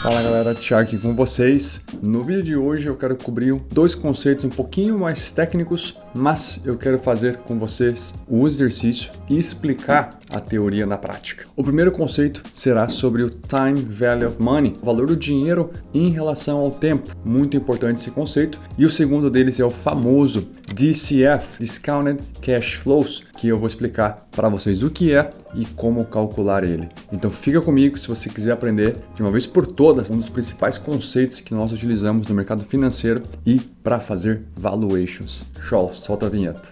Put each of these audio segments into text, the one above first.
Fala galera, Thiago aqui com vocês. No vídeo de hoje eu quero cobrir dois conceitos um pouquinho mais técnicos, mas eu quero fazer com vocês o exercício e explicar a teoria na prática. O primeiro conceito será sobre o Time Value of Money, o valor do dinheiro em relação ao tempo. Muito importante esse conceito. E o segundo deles é o famoso DCF, Discounted Cash Flows, que eu vou explicar para vocês o que é e como calcular ele. Então fica comigo se você quiser aprender de uma vez por todas um dos principais conceitos que nós utilizamos no mercado financeiro e para fazer valuations. Show, solta a vinheta.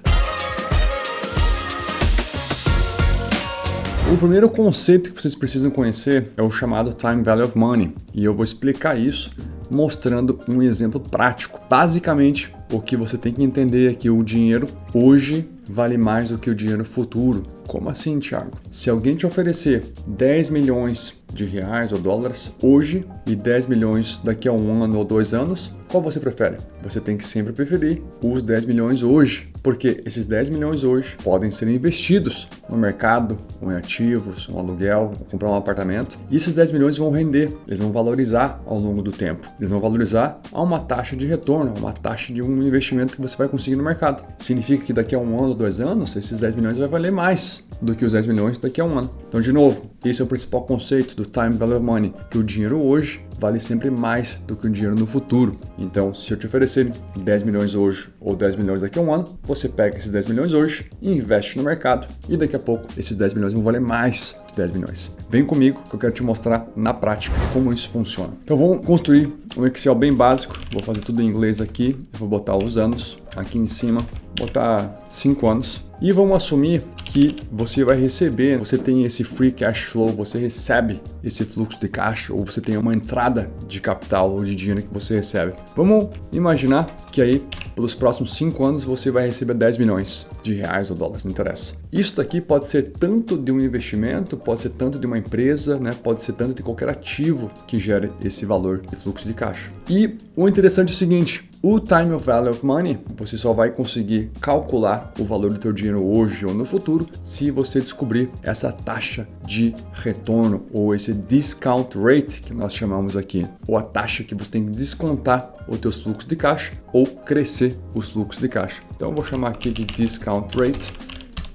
O primeiro conceito que vocês precisam conhecer é o chamado Time Value of Money, e eu vou explicar isso mostrando um exemplo prático. Basicamente, o que você tem que entender é que o dinheiro hoje vale mais do que o dinheiro futuro. Como assim, Thiago? Se alguém te oferecer 10 milhões de reais ou dólares hoje e 10 milhões daqui a um ano ou 2 anos, qual você prefere? Você tem que sempre preferir os 10 milhões hoje, porque esses 10 milhões hoje podem ser investidos no mercado, ou em ativos, um aluguel, ou comprar um apartamento, e esses 10 milhões vão render, eles vão valorizar ao longo do tempo. Eles vão valorizar a uma taxa de retorno, a uma taxa de um investimento que você vai conseguir no mercado. Significa que daqui a um ano ou 2 anos, esses 10 milhões vai valer mais do que os 10 milhões daqui a um ano. Então, de novo, esse é o principal conceito do Time Value of Money, que o dinheiro hoje vale sempre mais do que o dinheiro no futuro. Então, se eu te oferecer 10 milhões hoje ou 10 milhões daqui a um ano, você pega esses 10 milhões hoje e investe no mercado, e daqui a pouco esses 10 milhões vão valer mais de 10 milhões. Vem comigo que eu quero te mostrar na prática como isso funciona. Então, vamos construir um Excel bem básico. Vou fazer tudo em inglês aqui. Eu vou botar os anos aqui em cima, botar 5 anos. E vamos assumir que você vai receber, você tem esse free cash flow, você recebe esse fluxo de caixa, ou você tem uma entrada de capital ou de dinheiro que você recebe. Vamos imaginar que aí, pelos próximos 5 anos, você vai receber 10 milhões de reais ou dólares, não interessa. Isso daqui pode ser tanto de um investimento, pode ser tanto de uma empresa, né? Pode ser tanto de qualquer ativo que gere esse valor de fluxo de caixa. E o interessante é o seguinte: o Time Value of Money, você só vai conseguir calcular o valor do teu dinheiro hoje ou no futuro se você descobrir essa taxa de retorno, ou esse discount rate que nós chamamos aqui, ou a taxa que você tem que descontar os teus fluxos de caixa ou crescer os fluxos de caixa. Então eu vou chamar aqui de discount rate.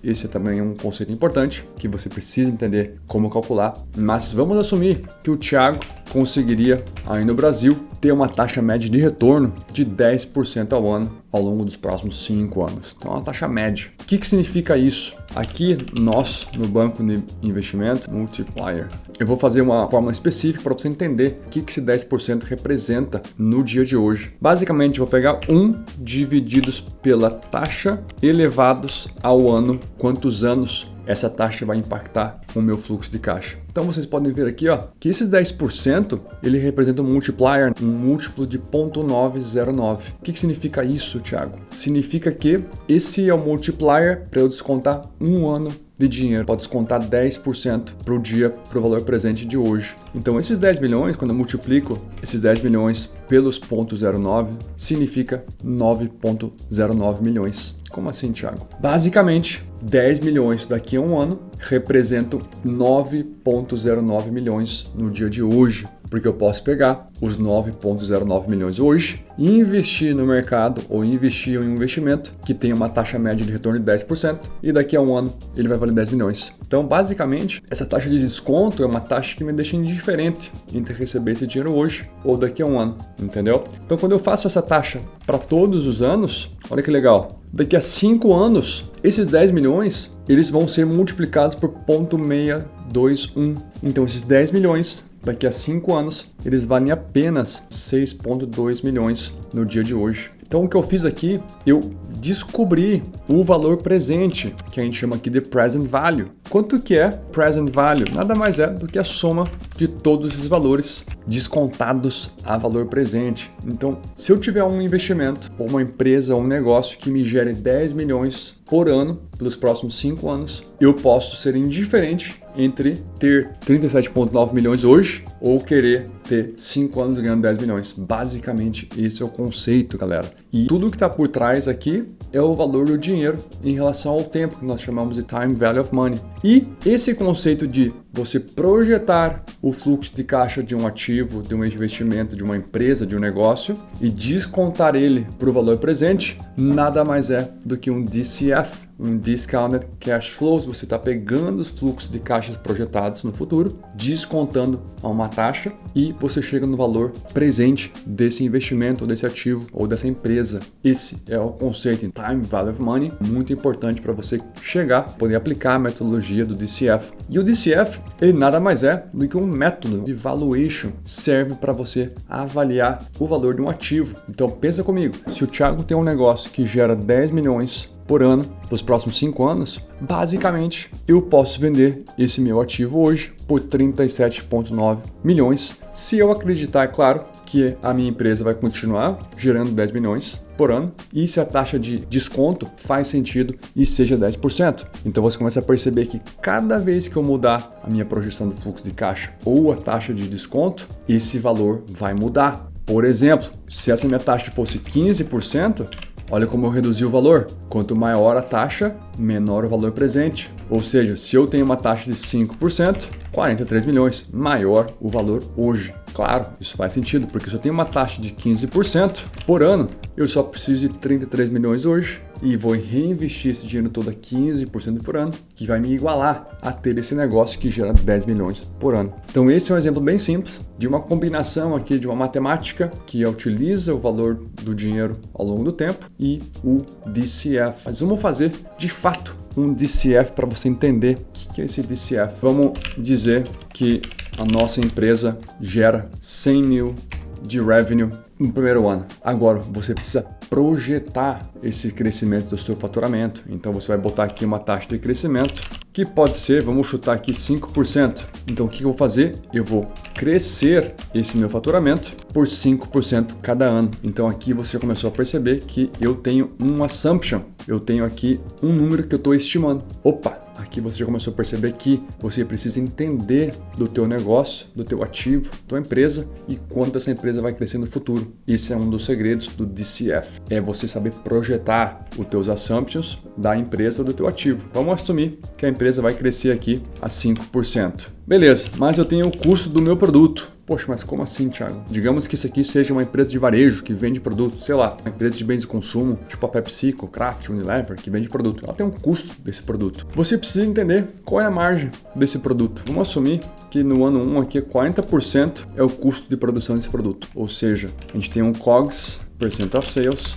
Esse é também um conceito importante que você precisa entender como calcular, mas vamos assumir que o Thiago conseguiria aí no Brasil ter uma taxa média de retorno de 10% ao ano ao longo dos próximos 5 anos. Então, é uma taxa média. O que significa isso? Aqui, nós, no banco de investimento, multiplier, eu vou fazer uma fórmula específica para você entender o que esse 10% representa no dia de hoje. Basicamente, eu vou pegar 1 divididos pela taxa elevados ao ano, quantos anos essa taxa vai impactar o meu fluxo de caixa. Então vocês podem ver aqui, que esses 10% ele representa um multiplier, um múltiplo de 0.909. O que significa isso, Thiago? Significa que esse é o multiplier para eu descontar um ano de dinheiro. Pode descontar 10% para o dia, para o valor presente de hoje. Então esses 10 milhões, quando eu multiplico esses 10 milhões pelos 0.09, significa 9.09 milhões. Como assim, Thiago? Basicamente, 10 milhões daqui a um ano representam 9.09 milhões no dia de hoje, porque eu posso pegar os 9.09 milhões hoje e investir no mercado ou investir em um investimento que tem uma taxa média de retorno de 10% e daqui a um ano ele vai valer 10 milhões. Então, basicamente, essa taxa de desconto é uma taxa que me deixa indiferente entre receber esse dinheiro hoje ou daqui a um ano, entendeu? Então, quando eu faço essa taxa para todos os anos, olha que legal. Daqui a 5 anos, esses 10 milhões, eles vão ser multiplicados por 0.621. Então, esses 10 milhões, daqui a 5 anos, eles valem apenas 6.2 milhões no dia de hoje. Então, o que eu fiz aqui, eu descobri o valor presente, que a gente chama aqui de present value. Quanto que é present value? Nada mais é do que a soma de todos esses valores descontados a valor presente. Então, se eu tiver um investimento, ou uma empresa, ou um negócio que me gere 10 milhões por ano, pelos próximos 5 anos, eu posso ser indiferente entre ter 37,9 milhões hoje ou querer ter 5 anos ganhando 10 milhões. Basicamente, esse é o conceito, galera. E tudo que está por trás aqui é o valor do dinheiro em relação ao tempo, que nós chamamos de Time Value of Money. E esse conceito de você projetar o fluxo de caixa de um ativo, de um investimento, de uma empresa, de um negócio e descontar ele para o valor presente, nada mais é do que um DCF, um Discounted Cash Flows. Você está pegando os fluxos de caixas projetados no futuro, descontando a uma taxa e você chega no valor presente desse investimento, ou desse ativo ou dessa empresa. Esse é o conceito em Time Value of Money, muito importante para você chegar, poder aplicar a metodologia do DCF. E o DCF, ele nada mais é do que um método de valuation, serve para você avaliar o valor de um ativo. Então pensa comigo, se o Thiago tem um negócio que gera 10 milhões por ano nos próximos 5 anos, basicamente eu posso vender esse meu ativo hoje por 37,9 milhões, se eu acreditar, é claro, que a minha empresa vai continuar gerando 10 milhões por ano e se a taxa de desconto faz sentido e seja 10%. Então você começa a perceber que cada vez que eu mudar a minha projeção do fluxo de caixa ou a taxa de desconto, esse valor vai mudar. Por exemplo, se essa minha taxa fosse 15%, olha como eu reduzi o valor. Quanto maior a taxa, menor o valor presente. Ou seja, se eu tenho uma taxa de 5%, 43 milhões, maior o valor hoje. Claro, isso faz sentido, porque se eu tenho uma taxa de 15% por ano, eu só preciso de 33 milhões hoje e vou reinvestir esse dinheiro todo a 15% por ano, que vai me igualar a ter esse negócio que gera 10 milhões por ano. Então esse é um exemplo bem simples de uma combinação aqui de uma matemática que utiliza o valor do dinheiro ao longo do tempo e o DCF. Mas vamos fazer de fato um DCF para você entender o que é esse DCF. Vamos dizer que a nossa empresa gera 100 mil de revenue no primeiro ano. Agora, você precisa projetar esse crescimento do seu faturamento. Então, você vai botar aqui uma taxa de crescimento que pode ser, vamos chutar aqui 5%. Então, o que eu vou fazer? Eu vou crescer esse meu faturamento por 5% cada ano. Então, aqui você já começou a perceber que eu tenho um assumption. Eu tenho aqui um número que eu estou estimando. Opa! Aqui você já começou a perceber que você precisa entender do teu negócio, do teu ativo, da tua empresa e quanto essa empresa vai crescer no futuro. Esse é um dos segredos do DCF. É você saber projetar os teus assumptions da empresa, do teu ativo. Vamos assumir que a empresa vai crescer aqui a 5%. Beleza, mas eu tenho o custo do meu produto. Poxa, mas como assim, Thiago? Digamos que isso aqui seja uma empresa de varejo que vende produto, sei lá, uma empresa de bens de consumo, tipo a PepsiCo, Kraft, Unilever, que vende produto. Ela tem um custo desse produto. Você precisa entender qual é a margem desse produto. Vamos assumir que no ano 1 aqui 40% é o custo de produção desse produto. Ou seja, a gente tem um COGS, percent of sales,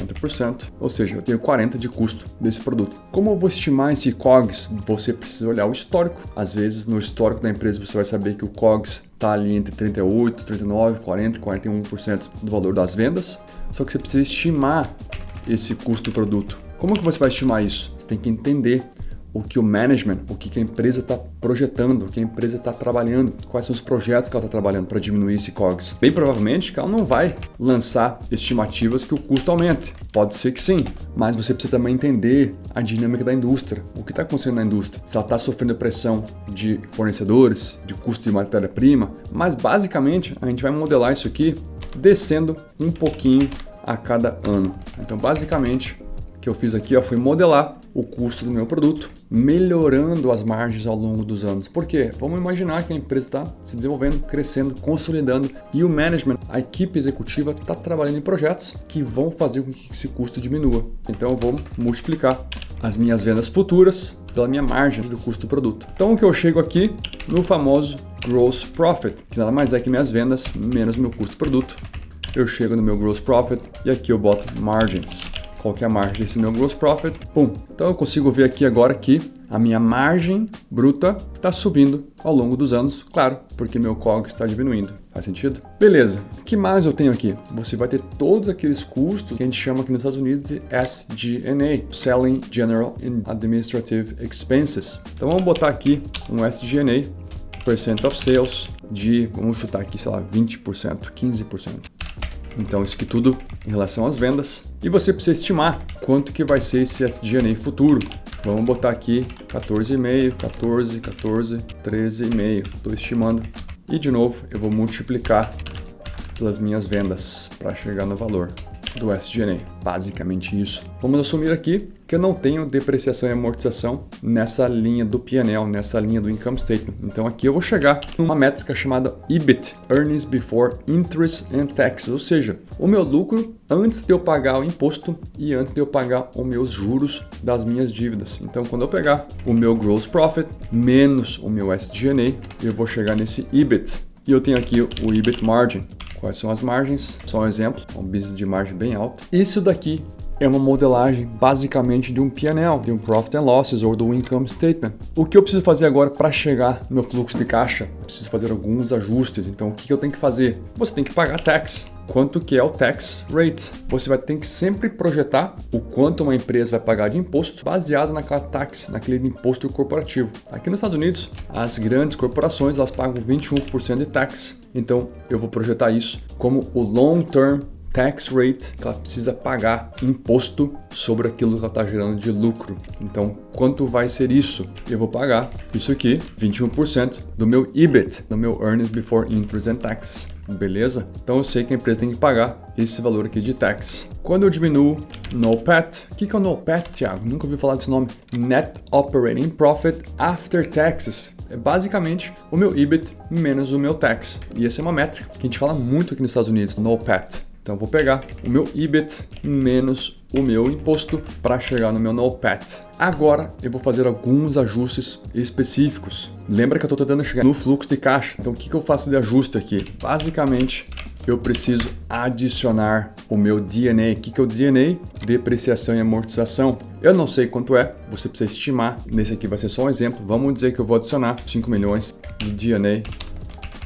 40%, ou seja, eu tenho 40% de custo desse produto. Como eu vou estimar esse COGS? Você precisa olhar o histórico. Às vezes, no histórico da empresa, você vai saber que o COGS está ali entre 38%, 39%, 40%, 41% do valor das vendas. Só que você precisa estimar esse custo do produto. Como que você vai estimar isso? Você tem que entender o que o management, o que a empresa está projetando, o que a empresa está trabalhando, quais são os projetos que ela está trabalhando para diminuir esse COGS. Bem provavelmente que ela não vai lançar estimativas que o custo aumente. Pode ser que sim, mas você precisa também entender a dinâmica da indústria, o que está acontecendo na indústria. Se ela está sofrendo pressão de fornecedores, de custo de matéria-prima, mas basicamente a gente vai modelar isso aqui descendo um pouquinho a cada ano. Então basicamente o que eu fiz aqui foi modelar o custo do meu produto, melhorando as margens ao longo dos anos. Por quê? Vamos imaginar que a empresa está se desenvolvendo, crescendo, consolidando e o management, a equipe executiva está trabalhando em projetos que vão fazer com que esse custo diminua. Então eu vou multiplicar as minhas vendas futuras pela minha margem do custo do produto. Então o que eu chego aqui no famoso Gross Profit, que nada mais é que minhas vendas menos meu custo do produto. Eu chego no meu Gross Profit e aqui eu boto Margins. Qual que é a margem desse meu Gross Profit? Pum! Então eu consigo ver aqui agora que a minha margem bruta está subindo ao longo dos anos, claro, porque meu COGS está diminuindo. Faz sentido? Beleza. O que mais eu tenho aqui? Você vai ter todos aqueles custos que a gente chama aqui nos Estados Unidos de SG&A, Selling, General and Administrative Expenses. Então vamos botar aqui um SG&A, percent of sales, de, vamos chutar aqui, sei lá, 20%, 15%. Então isso aqui tudo em relação às vendas. E você precisa estimar quanto que vai ser esse SG&A futuro. Vamos botar aqui 14,5, 14, 14, 13,5. Estou estimando. E de novo eu vou multiplicar pelas minhas vendas para chegar no valor. do SG&A. Basicamente isso. Vamos assumir aqui que eu não tenho depreciação e amortização nessa linha do P&L, nessa linha do Income Statement. Então aqui eu vou chegar numa métrica chamada EBIT, Earnings Before Interest and Taxes, ou seja, o meu lucro antes de eu pagar o imposto e antes de eu pagar os meus juros das minhas dívidas. Então quando eu pegar o meu Gross Profit menos o meu SG&A, eu vou chegar nesse EBIT. E eu tenho aqui o EBIT Margin. Quais são as margens? Só um exemplo, um business de margem bem alta. Isso daqui é uma modelagem basicamente de um P&L, de um Profit and Losses ou do Income Statement. O que eu preciso fazer agora para chegar no meu fluxo de caixa? Eu preciso fazer alguns ajustes. Então o que eu tenho que fazer? Você tem que pagar tax. Quanto que é o tax rate? Você vai ter que sempre projetar o quanto uma empresa vai pagar de imposto baseado naquela tax, naquele imposto corporativo. Aqui nos Estados Unidos, as grandes corporações elas pagam 21% de tax. Então eu vou projetar isso como o long term tax rate que ela precisa pagar imposto sobre aquilo que ela está gerando de lucro. Então, quanto vai ser isso? Eu vou pagar isso aqui, 21% do meu EBIT, do meu Earnings Before Interest and Tax. Beleza? Então eu sei que a empresa tem que pagar esse valor aqui de tax. Quando eu diminuo NOPAT, o que é o NOPAT, Thiago? Nunca ouvi falar desse nome. Net Operating Profit After Taxes. É basicamente o meu EBIT menos o meu tax. E essa é uma métrica que a gente fala muito aqui nos Estados Unidos, NOPAT. Então, vou pegar o meu EBIT menos o meu imposto para chegar no meu NOPAT. Agora, eu vou fazer alguns ajustes específicos. Lembra que eu estou tentando chegar no fluxo de caixa. Então, o que eu faço de ajuste aqui? Basicamente, eu preciso adicionar o meu D&A. O que é o D&A? Depreciação e amortização. Eu não sei quanto é, você precisa estimar. Nesse aqui vai ser só um exemplo. Vamos dizer que eu vou adicionar 5 milhões de D&A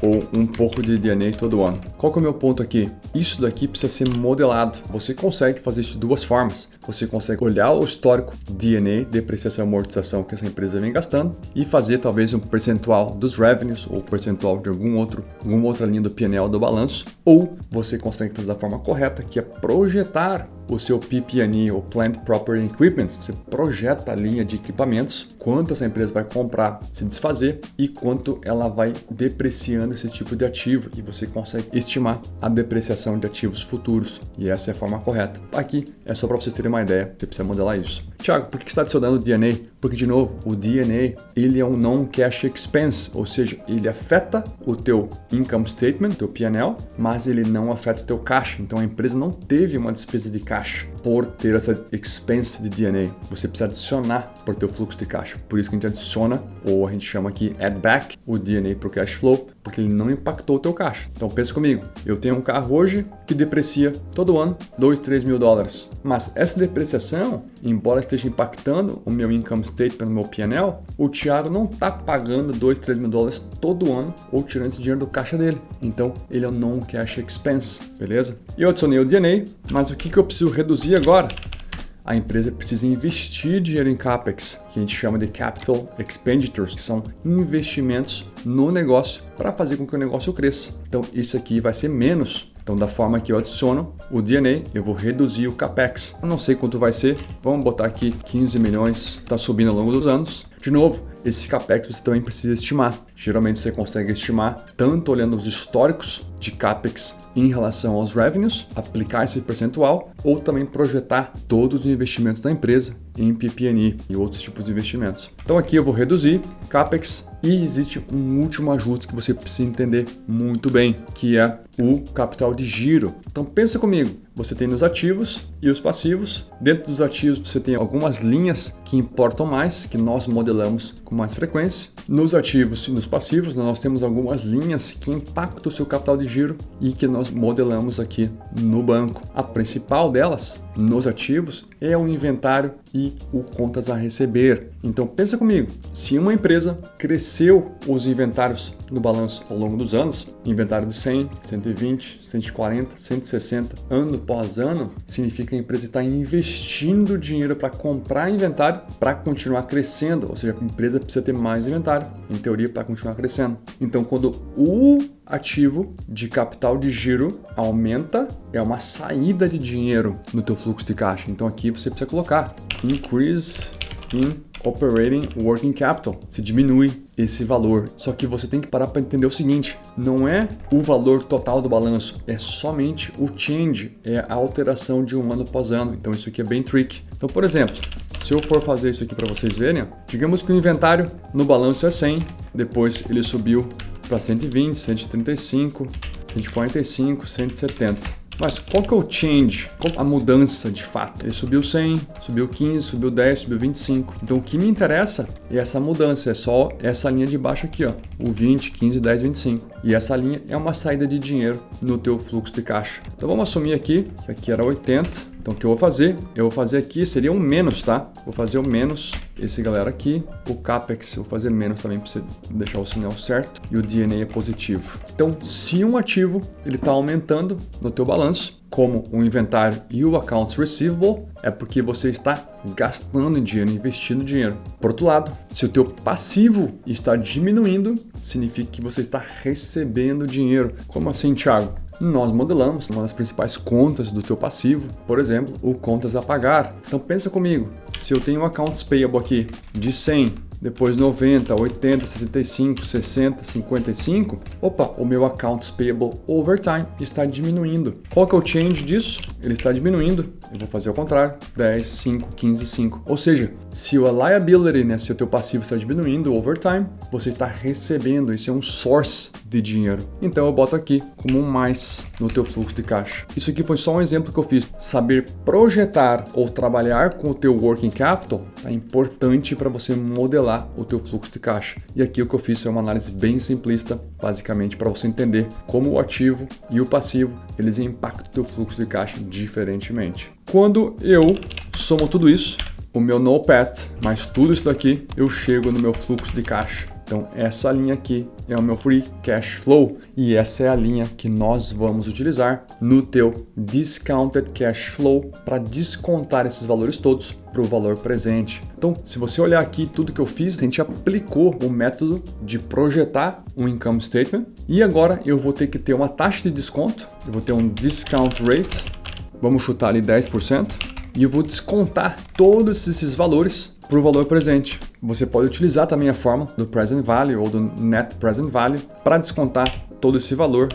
ou um pouco de D&A todo ano. Qual que é o meu ponto aqui? Isso daqui precisa ser modelado. Você consegue fazer isso de duas formas. Você consegue olhar o histórico D&A, depreciação e amortização que essa empresa vem gastando e fazer talvez um percentual dos revenues ou percentual de alguma outra linha do P&L do balanço. Ou você consegue fazer da forma correta, que é projetar o seu PP&E, ou Plant Property Equipment. Você projeta a linha de equipamentos, quanto essa empresa vai comprar, se desfazer e quanto ela vai depreciando esse tipo de ativo, e você consegue estimar a depreciação de ativos futuros, e essa é a forma correta. Aqui é só para vocês terem uma ideia, você precisa modelar isso. Thiago, por que você está adicionando o D&A? Porque, de novo, o D&A ele é um non-cash expense, ou seja, ele afeta o teu income statement, teu P&L, mas ele não afeta o teu caixa. Então a empresa não teve uma despesa de caixa por ter essa expense de D&A. Você precisa adicionar para o teu fluxo de caixa. Por isso que a gente adiciona, ou a gente chama aqui add back, o D&A para o cash flow, porque ele não impactou o teu caixa. Então pensa comigo, eu tenho um carro hoje que deprecia todo ano $2-3 mil, mas essa depreciação, embora esteja impactando o meu income statement, no meu P&L, o Thiago não está pagando $2-3 mil todo ano ou tirando esse dinheiro do caixa dele. Então ele é um non-cash expense, beleza? E eu adicionei o D&A, mas o que eu preciso reduzir agora? A empresa precisa investir dinheiro em CAPEX, que a gente chama de Capital Expenditures, que são investimentos no negócio para fazer com que o negócio cresça. Então isso aqui vai ser menos. Então da forma que eu adiciono o D&A, eu vou reduzir o CAPEX. Eu não sei quanto vai ser, vamos botar aqui 15 milhões, está subindo ao longo dos anos. De novo, esse CAPEX você também precisa estimar. Geralmente você consegue estimar tanto olhando os históricos de CAPEX em relação aos revenues, aplicar esse percentual, ou também projetar todos os investimentos da empresa em PP&E e outros tipos de investimentos. Então aqui eu vou reduzir CAPEX e existe um último ajuste que você precisa entender muito bem, que é o capital de giro. Então pensa comigo, você tem os ativos e os passivos. Dentro dos ativos você tem algumas linhas que importam mais, que nós modelamos com mais frequência. Nos ativos e nos passivos nós temos algumas linhas que impactam o seu capital de giro e que nós modelamos aqui no banco. A principal delas, nos ativos, é o inventário e o contas a receber. Então pensa comigo, se uma empresa cresceu os inventários no balanço ao longo dos anos, inventário de 100, 120, 140, 160, ano após ano, significa que a empresa está investindo dinheiro para comprar inventário para continuar crescendo, ou seja, a empresa precisa ter mais inventário, em teoria, para continuar crescendo. Então quando o ativo de capital de giro aumenta, é uma saída de dinheiro no teu fluxo de caixa. Então aqui você precisa colocar increase in Operating Working Capital, se diminui esse valor. Só que você tem que parar para entender o seguinte, não é o valor total do balanço, é somente o change, é a alteração de um ano após ano. Então isso aqui é bem tricky. Então, por exemplo, se eu for fazer isso aqui para vocês verem, ó, digamos que o inventário no balanço é 100, depois ele subiu para 120, 135, 145, 170. Mas qual que é o change? Qual a mudança de fato? Ele subiu 100, subiu 15, subiu 10, subiu 25. Então o que me interessa é essa mudança, é só essa linha de baixo aqui, ó, o 20, 15, 10, 25. E essa linha é uma saída de dinheiro no teu fluxo de caixa. Então vamos assumir aqui, que aqui era 80. Então o que eu vou fazer? Eu vou fazer aqui, seria um menos, tá? Vou fazer o menos, esse galera aqui, o CAPEX, eu vou fazer menos também para você deixar o sinal certo, e o D&A é positivo. Então, se um ativo ele está aumentando no teu balanço, como o inventário e o accounts receivable, é porque você está gastando dinheiro, investindo dinheiro. Por outro lado, se o teu passivo está diminuindo, significa que você está recebendo dinheiro. Como assim, Thiago? Nós modelamos uma das principais contas do teu passivo, por exemplo, o contas a pagar. Então pensa comigo, se eu tenho um accounts payable aqui de 100, depois 90, 80, 75, 60, 55, opa, o meu accounts payable over time está diminuindo. Qual que é o change disso? Ele está diminuindo, eu vou fazer o contrário, 10, 5, 15, 5. Ou seja, se a liability, né, se o teu passivo está diminuindo over time, você está recebendo, isso é um source de dinheiro. Então eu boto aqui como um mais no teu fluxo de caixa. Isso aqui foi só um exemplo que eu fiz. Saber projetar ou trabalhar com o teu working capital é importante para você modelar o teu fluxo de caixa. E aqui o que eu fiz é uma análise bem simplista, basicamente para você entender como o ativo e o passivo eles impactam o teu fluxo de caixa diferentemente. Quando eu somo tudo isso, o meu NOPAT mais tudo isso daqui, eu chego no meu fluxo de caixa. Então essa linha aqui é o meu Free Cash Flow e essa é a linha que nós vamos utilizar no teu Discounted Cash Flow para descontar esses valores todos para o valor presente. Então, se você olhar aqui tudo que eu fiz, a gente aplicou o método de projetar um Income Statement e agora eu vou ter que ter uma taxa de desconto, eu vou ter um Discount Rate, vamos chutar ali 10%, e eu vou descontar todos esses valores para o valor presente. Você pode utilizar também a forma do Present Value ou do Net Present Value para descontar todo esse valor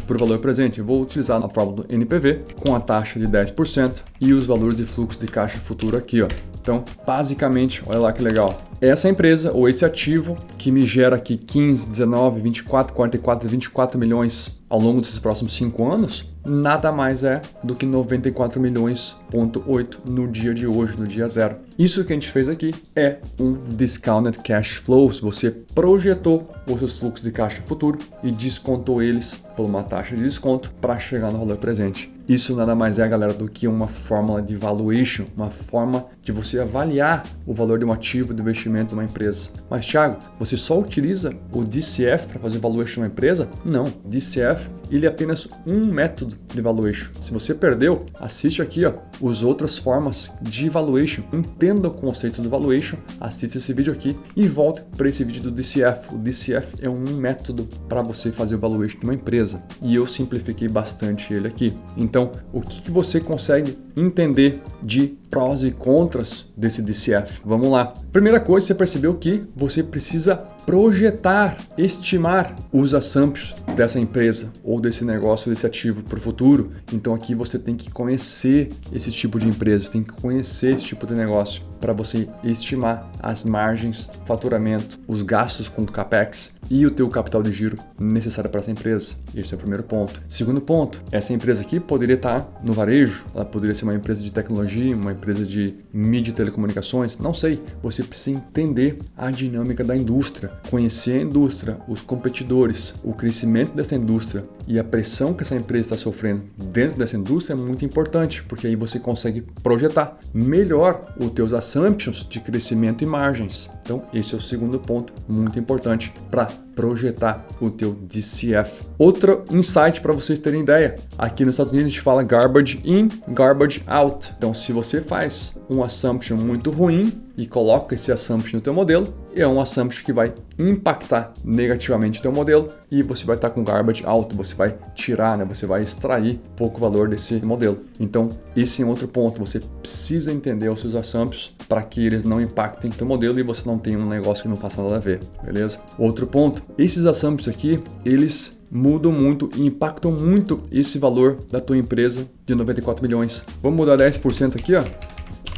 para o valor presente. Eu vou utilizar a fórmula do NPV com a taxa de 10% e os valores de fluxo de caixa futuro aqui, ó. Então, basicamente, olha lá que legal. Essa empresa ou esse ativo que me gera aqui 15, 19, 24, 44, 24 milhões ao longo desses próximos 5 anos, nada mais é do que 94 milhões,8 no dia de hoje, no dia zero. Isso que a gente fez aqui é um Discounted Cash Flow. Você projetou os seus fluxos de caixa futuro e descontou eles por uma taxa de desconto para chegar no valor presente. Isso nada mais é, galera, do que uma fórmula de valuation, uma forma de você avaliar o valor de um ativo de investimento de uma empresa. Mas, Thiago, você só utiliza o DCF para fazer valuation de uma empresa? Não, DCF ele é apenas um método de valuation. Se você perdeu, assiste aqui, ó, as outras formas de valuation. Entenda o conceito do valuation, assista esse vídeo aqui e volte para esse vídeo do DCF. O DCF é um método para você fazer o valuation de uma empresa e eu simplifiquei bastante ele aqui. Então, o que você consegue entender de prós e contras desse DCF? Vamos lá. Primeira coisa, você percebeu que você precisa projetar, estimar os assumptions dessa empresa ou desse negócio, desse ativo para o futuro. Então aqui você tem que conhecer esse tipo de empresa, você tem que conhecer esse tipo de negócio para você estimar as margens, faturamento, os gastos com o CAPEX e o teu capital de giro necessário para essa empresa. Esse é o primeiro ponto. Segundo ponto, essa empresa aqui poderia estar no varejo, ela poderia ser uma empresa de tecnologia, uma empresa de mídia e telecomunicações, não sei. Você precisa entender a dinâmica da indústria, conhecer a indústria, os competidores, o crescimento dessa indústria e a pressão que essa empresa está sofrendo dentro dessa indústria é muito importante, porque aí você consegue projetar melhor os teus assumptions de crescimento e margens. Então, esse é o segundo ponto muito importante para projetar o teu DCF. Outro insight para vocês terem ideia, aqui nos Estados Unidos a gente fala garbage in, garbage out. Então se você faz um assumption muito ruim e coloca esse assumption no teu modelo, é um assumption que vai impactar negativamente o teu modelo e você vai estar com garbage out, você vai tirar, né? Você vai extrair pouco valor desse modelo. Então esse é outro ponto, você precisa entender os seus assumptions para que eles não impactem o teu modelo e você não tenha um negócio que não faça nada a ver, beleza? Outro ponto, esses assumptions aqui, eles mudam muito e impactam muito esse valor da tua empresa de 94 milhões. Vamos mudar 10% aqui, ó.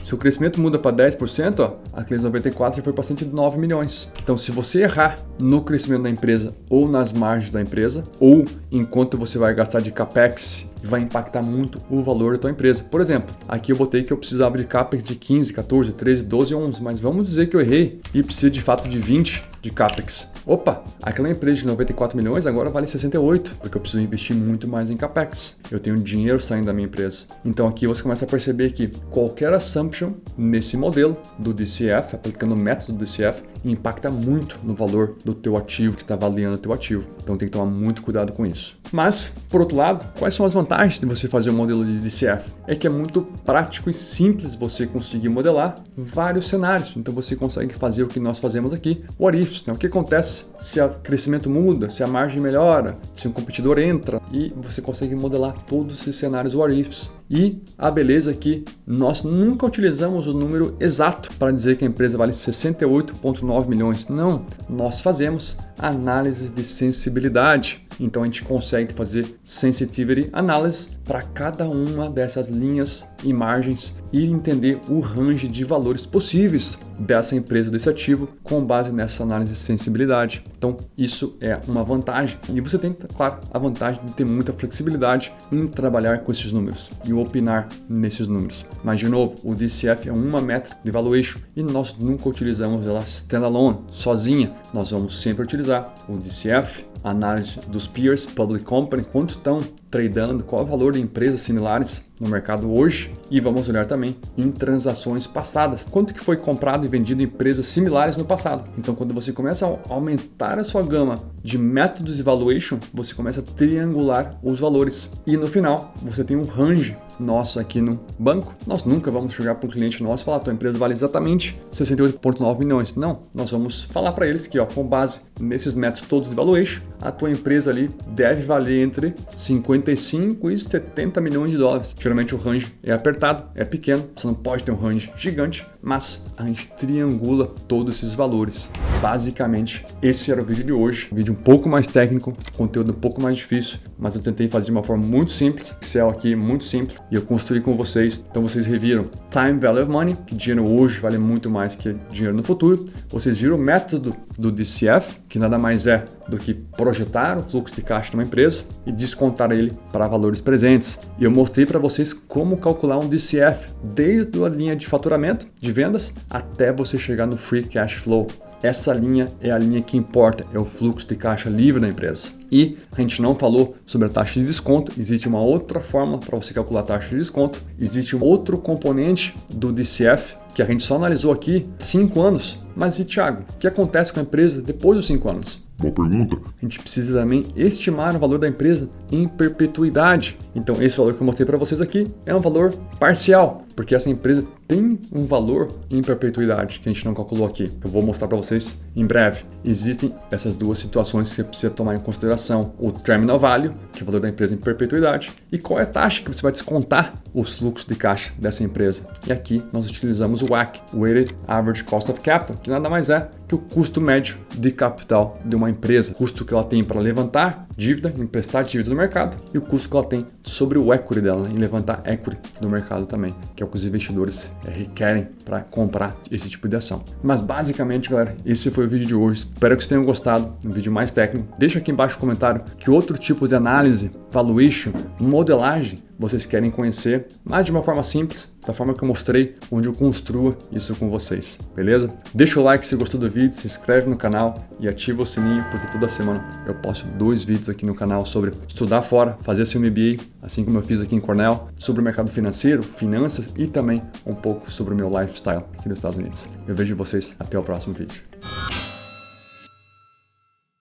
Se o crescimento muda para 10%, ó, aqueles 94 já foi para 109 milhões. Então, se você errar no crescimento da empresa ou nas margens da empresa, ou enquanto você vai gastar de CAPEX, vai impactar muito o valor da tua empresa. Por exemplo, aqui eu botei que eu precisava de CAPEX de 15, 14, 13, 12, 11, mas vamos dizer que eu errei e preciso de fato de 20 de CAPEX. Opa, aquela empresa de 94 milhões agora vale 68, porque eu preciso investir muito mais em CAPEX. Eu tenho dinheiro saindo da minha empresa. Então aqui você começa a perceber que qualquer assumption nesse modelo do DCF, aplicando o método do DCF, impacta muito no valor do teu ativo, que está avaliando o teu ativo. Então tem que tomar muito cuidado com isso. Mas, por outro lado, quais são as vantagens de você fazer um modelo de DCF? É que é muito prático e simples você conseguir modelar vários cenários. Então você consegue fazer o que nós fazemos aqui, what ifs, né? O que acontece se o crescimento muda, se a margem melhora, se um competidor entra, e você consegue modelar todos esses cenários what ifs. E a beleza é que nós nunca utilizamos o número exato para dizer que a empresa vale 68,9 milhões. Não, nós fazemos análises de sensibilidade. Então a gente consegue fazer sensitivity analysis para cada uma dessas linhas e margens e entender o range de valores possíveis dessa empresa, desse ativo, com base nessa análise de sensibilidade. Então isso é uma vantagem. E você tem, claro, a vantagem de ter muita flexibilidade em trabalhar com esses números e opinar nesses números. Mas de novo, o DCF é uma métrica de valuation e nós nunca utilizamos ela standalone, sozinha. Nós vamos sempre utilizar o DCF, análise dos peers, public companies, quanto estão tradando, qual é o valor de empresas similares no mercado hoje, e vamos olhar também em transações passadas, quanto que foi comprado e vendido em empresas similares no passado. Então quando você começa a aumentar a sua gama de métodos de valuation, você começa a triangular os valores e no final você tem um range. Nós aqui no banco, nós nunca vamos chegar para um cliente nosso e falar, tua empresa vale exatamente 68,9 milhões. Não, nós vamos falar para eles que, ó, com base nesses métodos todos de valuation, a tua empresa ali deve valer entre 55 e 70 milhões de dólares. Geralmente o range é apertado, é pequeno, você não pode ter um range gigante, mas a gente triangula todos esses valores. Basicamente, esse era o vídeo de hoje. Um vídeo um pouco mais técnico, conteúdo um pouco mais difícil, mas eu tentei fazer de uma forma muito simples. Excel aqui, muito simples, e eu construí com vocês. Então vocês reviram Time Value of Money, que dinheiro hoje vale muito mais que dinheiro no futuro. Vocês viram o método do DCF, que nada mais é do que projetar o fluxo de caixa de uma empresa e descontar ele para valores presentes. E eu mostrei para vocês como calcular um DCF, desde a linha de faturamento, de vendas, até você chegar no Free Cash Flow. Essa linha é a linha que importa, é o fluxo de caixa livre da empresa. E a gente não falou sobre a taxa de desconto, existe uma outra forma para você calcular a taxa de desconto, existe um outro componente do DCF que a gente só analisou aqui 5 anos. Mas e Thiago, o que acontece com a empresa depois dos 5 anos? Boa pergunta. A gente precisa também estimar o valor da empresa em perpetuidade. Então esse valor que eu mostrei para vocês aqui é um valor parcial, porque essa empresa tem um valor em perpetuidade que a gente não calculou aqui. Eu vou mostrar para vocês em breve. Existem essas duas situações que você precisa tomar em consideração. O terminal value, que é o valor da empresa em perpetuidade, e qual é a taxa que você vai descontar os fluxos de caixa dessa empresa. E aqui nós utilizamos o WACC, Weighted Average Cost of Capital, que nada mais é que o custo médio de capital de uma empresa, o custo que ela tem para levantar dívida, emprestar dívida no mercado, e o custo que ela tem sobre o equity dela, em levantar equity do mercado também, que é o que os investidores requerem para comprar esse tipo de ação. Mas basicamente, galera, esse foi o vídeo de hoje. Espero que vocês tenham gostado, um vídeo mais técnico. Deixa aqui embaixo no comentário que outro tipo de análise, valuation, modelagem vocês querem conhecer, mas de uma forma simples, da forma que eu mostrei, onde eu construo isso com vocês, beleza? Deixa o like se gostou do vídeo, se inscreve no canal e ativa o sininho, porque toda semana eu posto 2 vídeos aqui no canal sobre estudar fora, fazer seu MBA, assim como eu fiz aqui em Cornell, sobre o mercado financeiro, finanças e também um pouco sobre o meu lifestyle aqui nos Estados Unidos. Eu vejo vocês até o próximo vídeo.